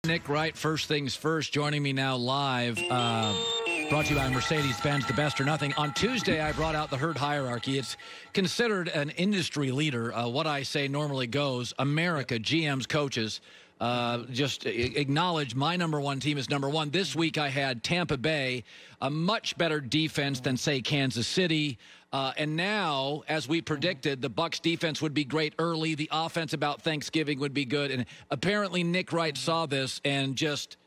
Nick Wright, First Things First, joining me now live. Brought to you by Mercedes-Benz, the best or nothing. On Tuesday, I brought out the herd hierarchy. It's considered an industry leader. What I say normally goes. America, GMs, coaches, just acknowledge my number one team is number one. This week I had Tampa Bay, a much better defense than, say, Kansas City. And now, as we predicted, the Bucs defense would be great early. The offense about Thanksgiving would be good. And apparently Nick Wright saw this and just,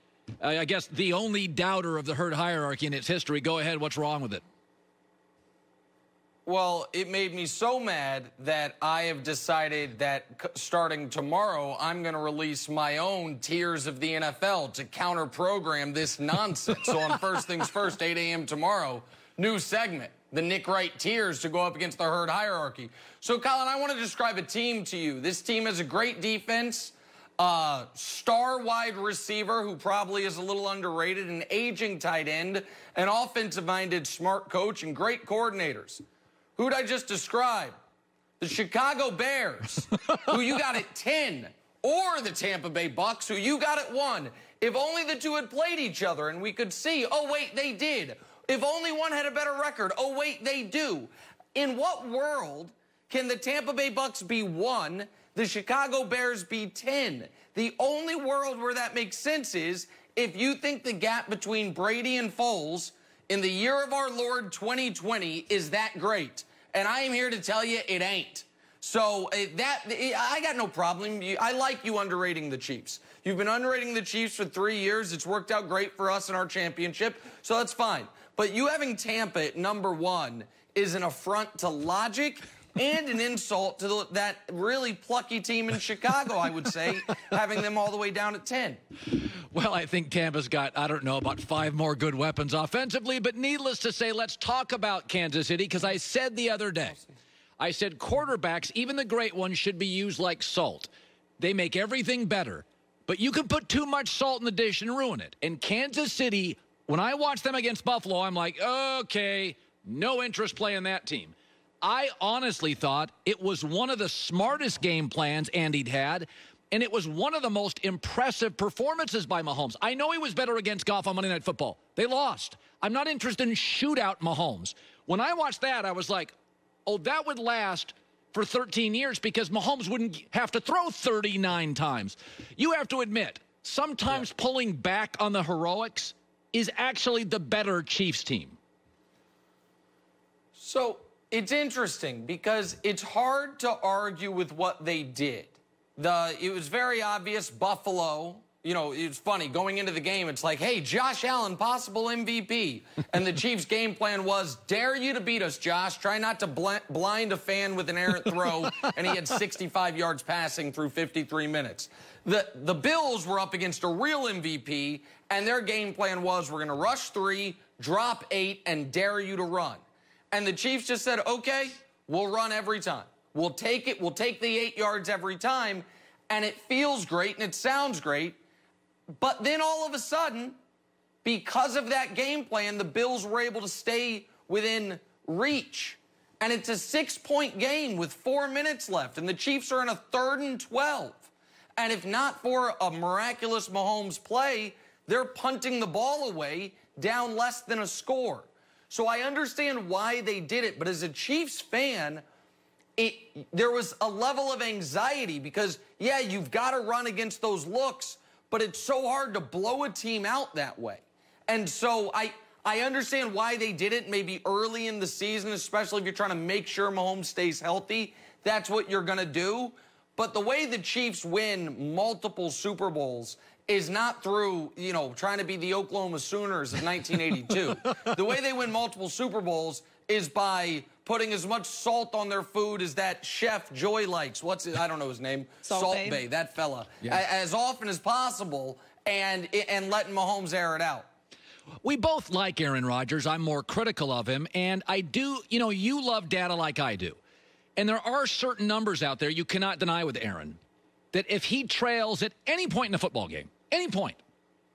I guess, the only doubter of the herd hierarchy in its history. Go ahead. What's wrong with it? Well, it made me so mad that I have decided that starting tomorrow, I'm going to release my own tiers of the NFL to counter-program this nonsense. So on First Things First, 8 a.m. tomorrow, new segment, the Nick Wright tiers to go up against the herd hierarchy. So, Colin, I want to describe a team to you. This team has a great defense, star wide receiver who probably is a little underrated, an aging tight end, an offensive-minded smart coach, and great coordinators. Who'd I just describe? The Chicago Bears, who you got at 10, or the Tampa Bay Bucks, who you got at 1. If only the two had played each other and we could see, oh, wait, they did. If only one had a better record, oh, wait, they do. In what world can the Tampa Bay Bucks be 1, the Chicago Bears be 10? The only world where that makes sense is if you think the gap between Brady and Foles in the year of our Lord 2020 is that great. And I am here to tell you it ain't. So I got no problem. I like you underrating the Chiefs. You've been underrating the Chiefs for 3 years. It's worked out great for us in our championship, so that's fine. But you having Tampa at number 1 is an affront to logic and an insult to that really plucky team in Chicago, I would say, having them all the way down at 10. Well, I think Tampa's got, I don't know, about 5 more good weapons offensively. But needless to say, let's talk about Kansas City, because I said the other day, I said quarterbacks, even the great ones, should be used like salt. They make everything better. But you can put too much salt in the dish and ruin it. And Kansas City, when I watch them against Buffalo, I'm like, okay, no interest playing that team. I honestly thought it was one of the smartest game plans Andy'd had, and it was one of the most impressive performances by Mahomes. I know he was better against Goff on Monday Night Football. They lost. I'm not interested in shootout Mahomes. When I watched that, I was like, oh, that would last for 13 years because Mahomes wouldn't have to throw 39 times. You have to admit, sometimes pulling back on the heroics is actually the better Chiefs team. So it's interesting because it's hard to argue with what they did. It was very obvious, Buffalo, you know, it's funny, going into the game, it's like, hey, Josh Allen, possible MVP. And the Chiefs' game plan was, dare you to beat us, Josh. Try not to blind a fan with an errant throw. And he had 65 yards passing through 53 minutes. The Bills were up against a real MVP, and their game plan was, we're going to rush 3, drop 8, and dare you to run. And the Chiefs just said, okay, we'll run every time. We'll take it. We'll take the 8 yards every time. And it feels great and it sounds great. But then all of a sudden, because of that game plan, the Bills were able to stay within reach. And it's a 6-point game with 4 minutes left. And the Chiefs are in a 3rd and 12. And if not for a miraculous Mahomes play, they're punting the ball away down less than a score. So I understand why they did it. But as a Chiefs fan, there was a level of anxiety because, yeah, you've got to run against those looks, but it's so hard to blow a team out that way. And so I understand why they did it maybe early in the season, especially if you're trying to make sure Mahomes stays healthy. That's what you're going to do. But the way the Chiefs win multiple Super Bowls is not through, you know, trying to be the Oklahoma Sooners of 1982. The way they win multiple Super Bowls is by putting as much salt on their food as that chef Joy likes. What's it? I don't know his name. Salt Bae, that fella. Yes. As often as possible and letting Mahomes air it out. We both like Aaron Rodgers. I'm more critical of him. And I do, you know, you love data like I do. And there are certain numbers out there you cannot deny with Aaron. That if he trails at any point in the football game, any point,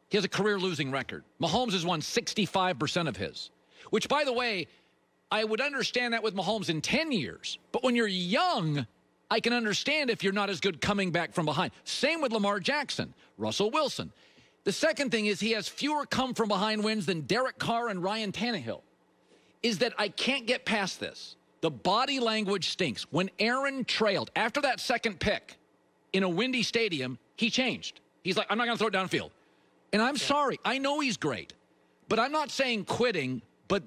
he has a career losing record. Mahomes has won 65% of his. Which, by the way, I would understand that with Mahomes in 10 years. But when you're young, I can understand if you're not as good coming back from behind. Same with Lamar Jackson, Russell Wilson. The second thing is he has fewer come-from-behind wins than Derek Carr and Ryan Tannehill. Is that I can't get past this. The body language stinks. When Aaron trailed, after that second pick in a windy stadium, he changed. He's like, I'm not going to throw it downfield. And I'm sorry. I know he's great. But I'm not saying quitting, but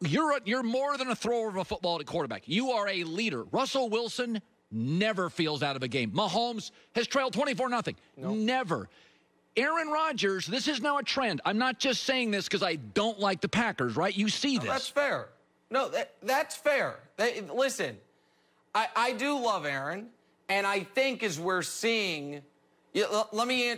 you're more than a thrower of a football at quarterback. You are a leader. Russell Wilson never feels out of a game. Mahomes has trailed 24-0. Nope. Never. Aaron Rodgers, this is now a trend. I'm not just saying this because I don't like the Packers, right? You see this. That's fair. No, that's fair. Listen, I do love Aaron, and I think as we're seeing, let me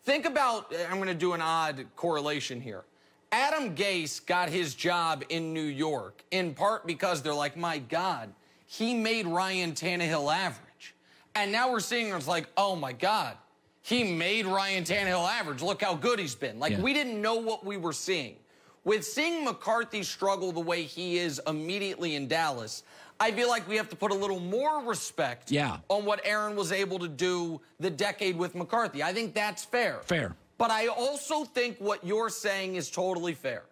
think about, I'm going to do an odd correlation here. Adam Gase got his job in New York in part because they're like, my God, he made Ryan Tannehill average. And now we're seeing it's like, oh, my God, he made Ryan Tannehill average. Look how good he's been. Like, we didn't know what we were seeing. With seeing McCarthy struggle the way he is immediately in Dallas, I feel like we have to put a little more respect on what Aaron was able to do the decade with McCarthy. I think that's fair. Fair. But I also think what you're saying is totally fair.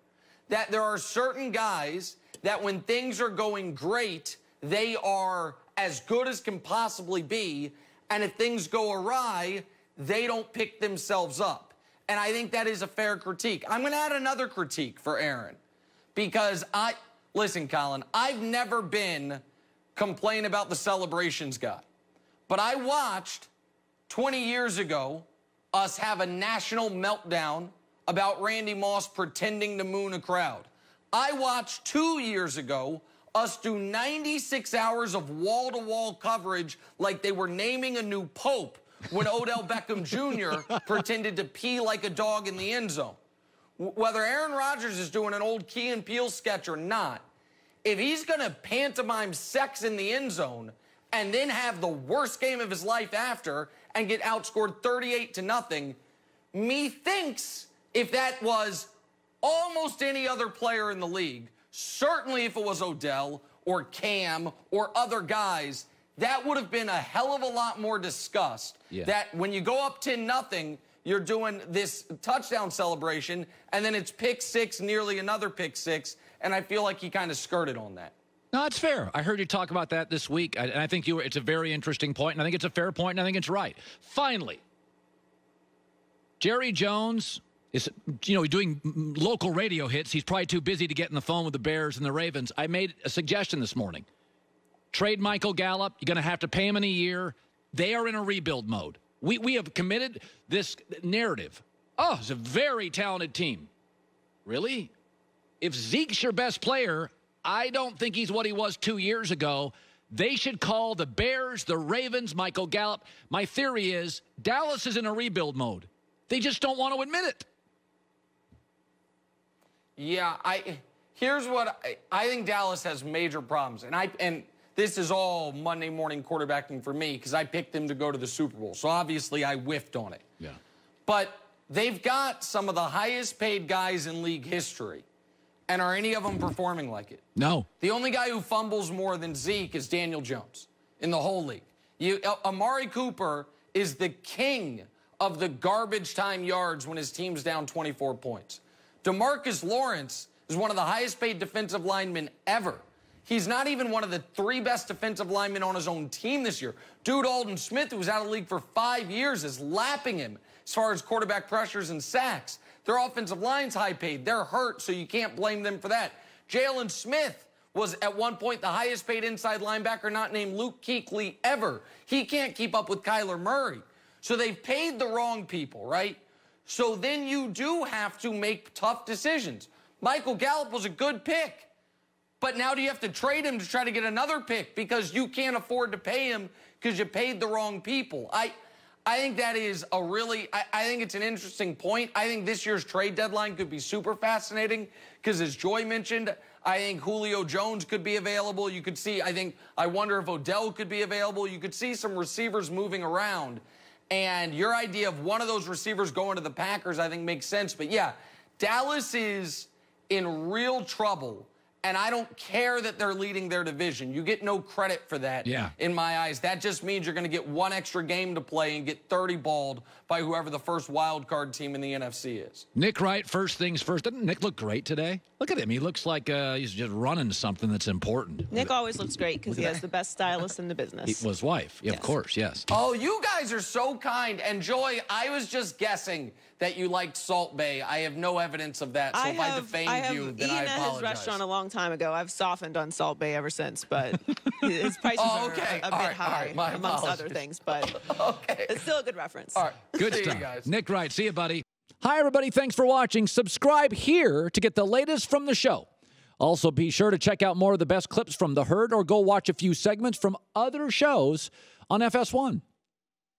That there are certain guys that when things are going great, they are as good as can possibly be. And if things go awry, they don't pick themselves up. And I think that is a fair critique. I'm going to add another critique for Aaron. Because listen, Colin, I've never been complain about the celebrations guy. But I watched 20 years ago us have a national meltdown about Randy Moss pretending to moon a crowd. I watched 2 years ago us do 96 hours of wall-to-wall coverage like they were naming a new pope when Odell Beckham Jr. pretended to pee like a dog in the end zone. Whether Aaron Rodgers is doing an old Key and Peele sketch or not, if he's going to pantomime sex in the end zone and then have the worst game of his life after and get outscored 38-0, methinks if that was almost any other player in the league, certainly if it was Odell or Cam or other guys, that would have been a hell of a lot more discussed. That when you go up 10-0, you're doing this touchdown celebration, and then it's pick six, nearly another pick six, and I feel like he kind of skirted on that. No, it's fair. I heard you talk about that this week, and I think it's a very interesting point, and I think it's a fair point, and I think it's right. Finally, Jerry Jones is, doing local radio hits. He's probably too busy to get on the phone with the Bears and the Ravens. I made a suggestion this morning. Trade Michael Gallup. You're going to have to pay him in a year. They are in a rebuild mode. We have committed this narrative. Oh, it's a very talented team. Really? If Zeke's your best player, I don't think he's what he was 2 years ago. They should call the Bears, the Ravens, Michael Gallup. My theory is Dallas is in a rebuild mode. They just don't want to admit it. Yeah, here's what I think Dallas has major problems. And this is all Monday morning quarterbacking for me because I picked them to go to the Super Bowl. So obviously I whiffed on it. Yeah. But they've got some of the highest paid guys in league history. And are any of them performing like it? No. The only guy who fumbles more than Zeke is Daniel Jones in the whole league. Amari Cooper is the king of the garbage time yards when his team's down 24 points. DeMarcus Lawrence is one of the highest paid defensive linemen ever. He's not even one of the 3 best defensive linemen on his own team this year. Dude, Aldon Smith, who was out of the league for 5 years, is lapping him as far as quarterback pressures and sacks. Their offensive line's high paid. They're hurt, so you can't blame them for that. Jalen Smith was at one point the highest paid inside linebacker not named Luke Kuechly ever. He can't keep up with Kyler Murray. So they've paid the wrong people, right? So then you do have to make tough decisions. Michael Gallup was a good pick. But now do you have to trade him to try to get another pick because you can't afford to pay him because you paid the wrong people? I think that is I think it's an interesting point. I think this year's trade deadline could be super fascinating because, as Joy mentioned, I think Julio Jones could be available. You could see, I wonder if Odell could be available. You could see some receivers moving around. And your idea of one of those receivers going to the Packers, I think, makes sense. But, yeah, Dallas is in real trouble. and I don't care that they're leading their division. You get no credit for that in my eyes. That just means you're going to get one extra game to play and get 30 balled by whoever the first wild card team in the NFC is. Nick Wright, first things first. Didn't Nick look great today? Look at him. He looks like he's just running something that's important. Nick always looks great because he has the best stylist in the business. His wife. Of course, yes. Oh, you guys are so kind. And Joy, I was just guessing that you liked Salt Bae. I have no evidence of that. So if I defamed you, then I apologize. I've eaten at his restaurant a long time ago. I've softened on Salt Bae ever since, but his prices are a bit high, amongst other things. But it's still a good reference. All right. Good stuff. Guys. Nick Wright. See you, buddy. Hi, everybody. Thanks for watching. Subscribe here to get the latest from the show. Also, be sure to check out more of the best clips from The Herd or go watch a few segments from other shows on FS1.